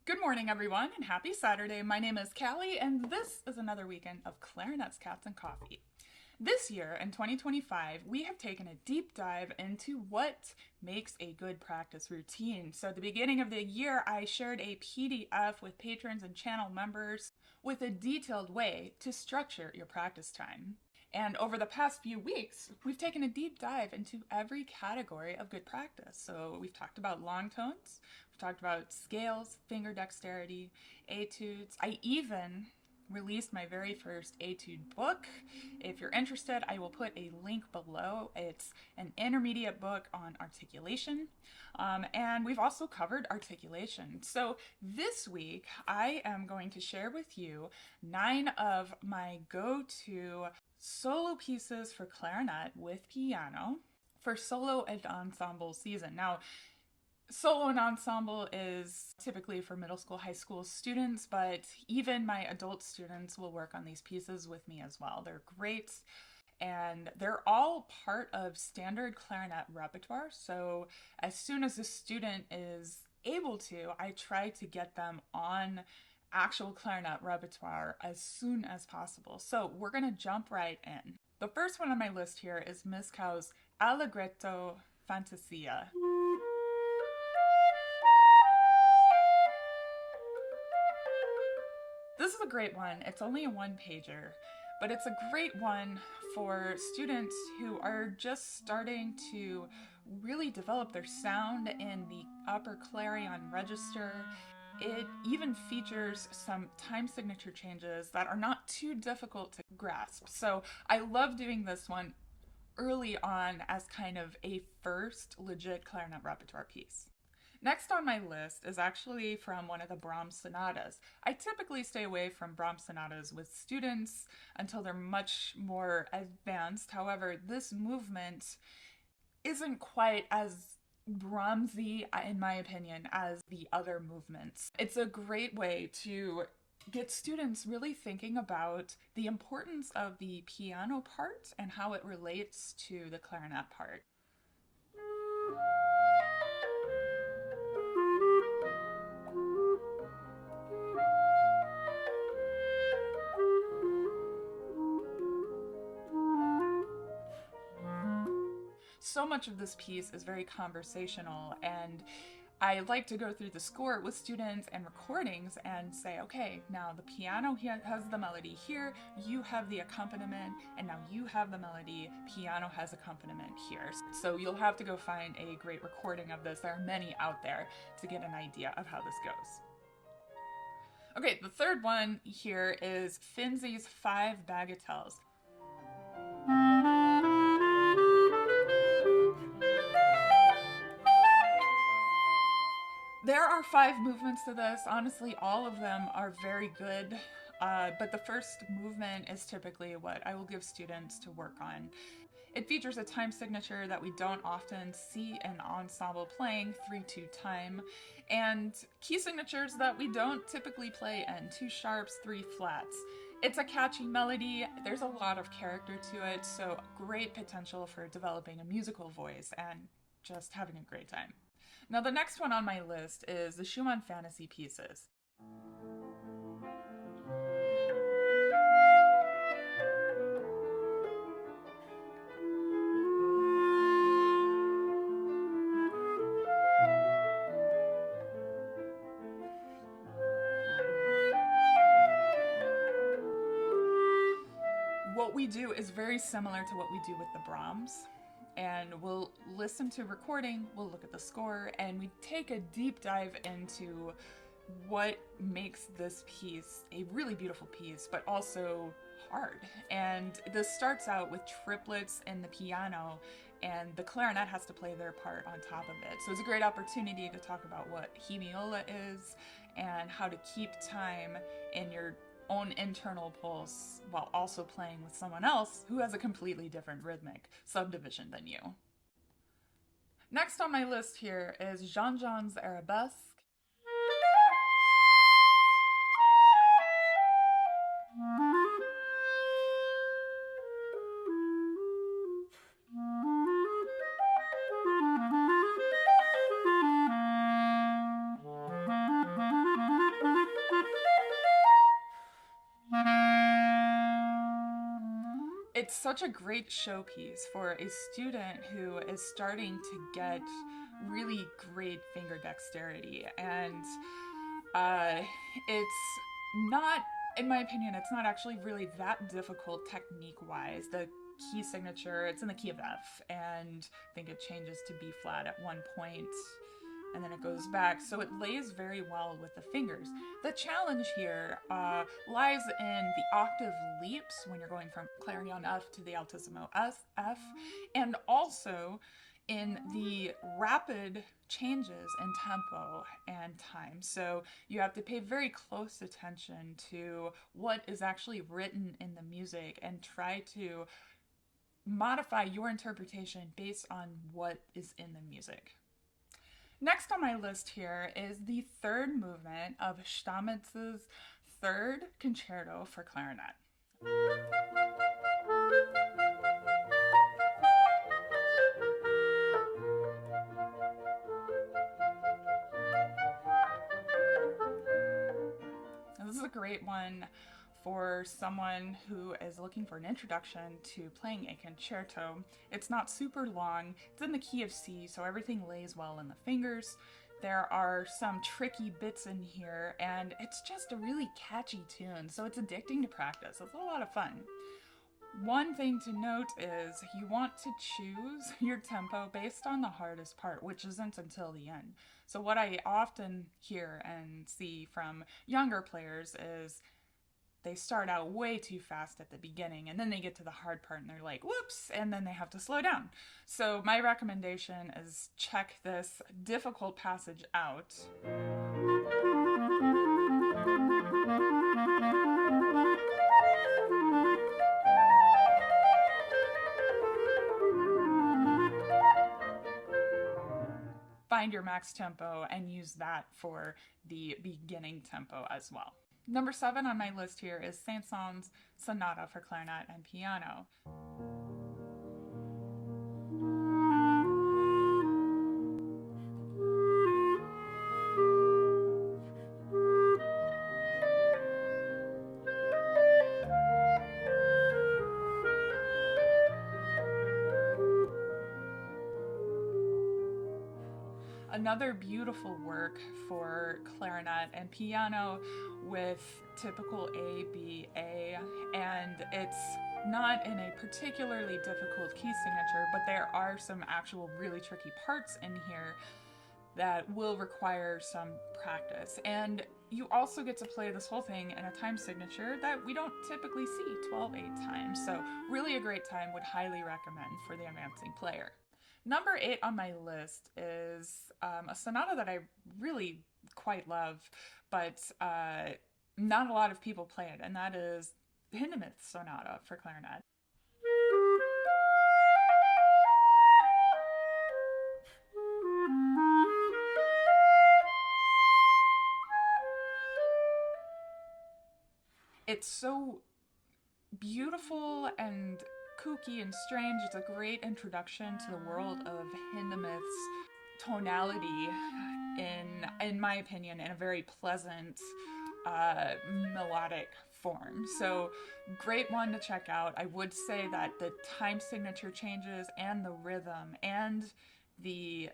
Good morning, everyone, and happy Saturday. My name is Callie, and this is another weekend of Clarinets, Cats, and Coffee. This year, in 2025, we have taken a deep dive into what makes a good practice routine. So at the beginning of the year, I shared a PDF with patrons and channel members with a detailed way to structure your practice time. And over the past few weeks, we've taken a deep dive into every category of good practice. So we've talked about long tones, we've talked about scales, finger dexterity, etudes. I even released my very first etude book. If you're interested, I will put a link below. It's an intermediate book on articulation. And we've also covered articulation. So this week, I am going to share with you 9 of my go-to solo pieces for clarinet with piano for solo and ensemble season. Now, solo and ensemble is typically for middle school, high school students, but even my adult students will work on these pieces with me as well. They're great, and they're all part of standard clarinet repertoire. So as soon as a student is able to, I try to get them on actual clarinet repertoire as soon as possible. So we're going to jump right in. The first one on my list here is Miss Cow's Allegretto Fantasia. This is a great one. It's only a one-pager, but it's a great one for students who are just starting to really develop their sound in the upper clarion register. It even features some time signature changes that are not too difficult to grasp. So I love doing this one early on as kind of a first legit clarinet repertoire piece. Next on my list is actually from one of the Brahms sonatas. I typically stay away from Brahms sonatas with students until they're much more advanced. However, this movement isn't quite as Brahmsy, in my opinion, as the other movements. It's a great way to get students really thinking about the importance of the piano part and how it relates to the clarinet part. So much of this piece is very conversational, and I like to go through the score with students and recordings and say, okay, now the piano has the melody here, you have the accompaniment, and now you have the melody, piano has accompaniment here. So you'll have to go find a great recording of this. There are many out there to get an idea of how this goes. Okay, the third one here is Finzi's 5 bagatelles. There are 5 movements to this. Honestly, all of them are very good, but the first movement is typically what I will give students to work on. It features a time signature that we don't often see in ensemble playing, 3/2 time, and key signatures that we don't typically play in, 2 sharps, 3 flats. It's a catchy melody, there's a lot of character to it, so great potential for developing a musical voice and just having a great time. Now the next one on my list is the Schumann fantasy pieces. What we do is very similar to what we do with the Brahms. And we'll listen to recording, we'll look at the score, and we take a deep dive into what makes this piece a really beautiful piece, but also hard. And this starts out with triplets in the piano, and the clarinet has to play their part on top of it. So it's a great opportunity to talk about what hemiola is and how to keep time in your own internal pulse while also playing with someone else who has a completely different rhythmic subdivision than you. Next on my list here is Jeanjean's Arabesques. it's such a great showpiece for a student who is starting to get really great finger dexterity. And it's not, in my opinion, it's not actually really that difficult technique-wise. The key signature, it's in the key of F, and I think it changes to B flat at one point, and then it goes back, so it lays very well with the fingers. The challenge here lies in the octave leaps when you're going from clarion F to the altissimo F, and also in the rapid changes in tempo and time. So you have to pay very close attention to what is actually written in the music and try to modify your interpretation based on what is in the music. Next on my list here is the third movement of Stamitz's third concerto for clarinet. This is a great one for someone who is looking for an introduction to playing a concerto. It's not super long, it's in the key of C, so everything lays well in the fingers. There are some tricky bits in here, and it's just a really catchy tune, so it's addicting to practice. It's a lot of fun. One thing to note is you want to choose your tempo based on the hardest part, which isn't until the end. So what I often hear and see from younger players is they start out way too fast at the beginning, and then they get to the hard part and they're like, whoops, and then they have to slow down. So my recommendation is check this difficult passage out. Find your max tempo and use that for the beginning tempo as well. Number 7 on my list here is Saint-Saens' Sonata for clarinet and piano. Another beautiful work for clarinet and piano with typical A, B, A, and it's not in a particularly difficult key signature, but there are some actual really tricky parts in here that will require some practice. And you also get to play this whole thing in a time signature that we don't typically see 12/8 times. So really a great time, would highly recommend for the advancing player. Number 8 on my list is a sonata that I really quite love, but not a lot of people play it, and that is Hindemith Sonata for clarinet. It's so beautiful and kooky and strange. It's a great introduction to the world of Hindemith's tonality in my opinion, in a very pleasant melodic form. So great one to check out. I would say that the time signature changes and the rhythm and the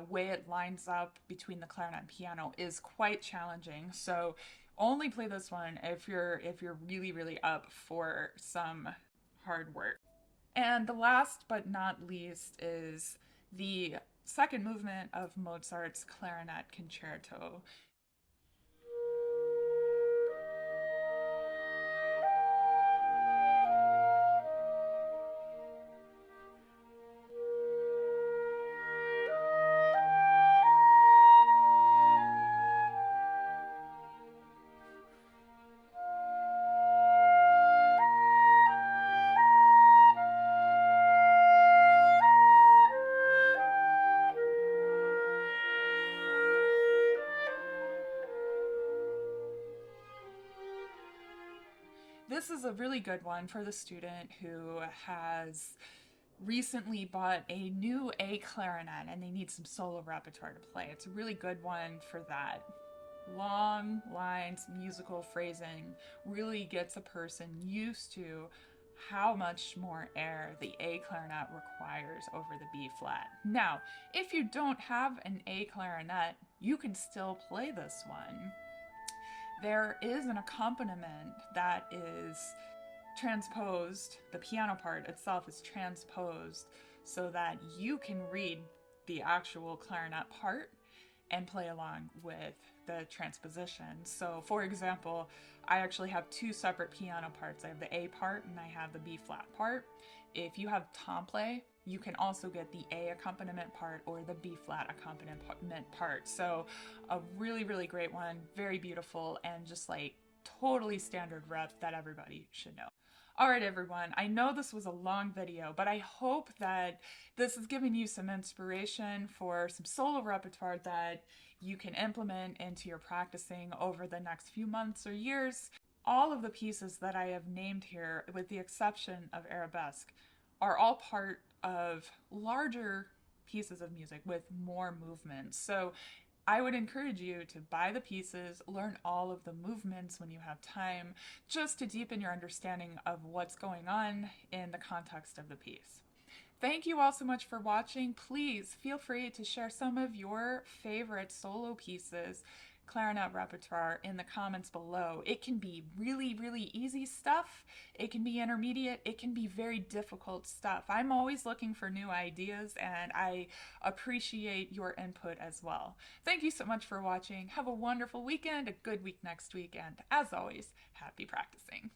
way it lines up between the clarinet and piano is quite challenging. So only play this one if you're really up for some hard work. And the last but not least is the second movement of Mozart's Clarinet Concerto. This is a really good one for the student who has recently bought a new A clarinet and they need some solo repertoire to play. It's a really good one for that. Long lines, musical phrasing really gets a person used to how much more air the A clarinet requires over the B flat. Now, if you don't have an A clarinet, you can still play this one. There is an accompaniment that is transposed, the piano part itself is transposed so that you can read the actual clarinet part and play along with the transposition. So for example, I actually have two separate piano parts. I have the A part and I have the B flat part. If you have temple, you can also get the A accompaniment part or the B flat accompaniment part. So a really, really great one, very beautiful, and just like totally standard rep that everybody should know. All right, everyone, I know this was a long video, but I hope that this is giving you some inspiration for some solo repertoire that you can implement into your practicing over the next few months or years. All of the pieces that I have named here, with the exception of arabesque, are all part of larger pieces of music with more movements. So I would encourage you to buy the pieces, learn all of the movements when you have time, just to deepen your understanding of what's going on in the context of the piece. Thank you all so much for watching. Please feel free to share some of your favorite solo pieces, clarinet repertoire, in the comments below. It can be really, really easy stuff. It can be intermediate. It can be very difficult stuff. I'm always looking for new ideas, and I appreciate your input as well. Thank you so much for watching. Have a wonderful weekend, a good week next week, and as always, happy practicing.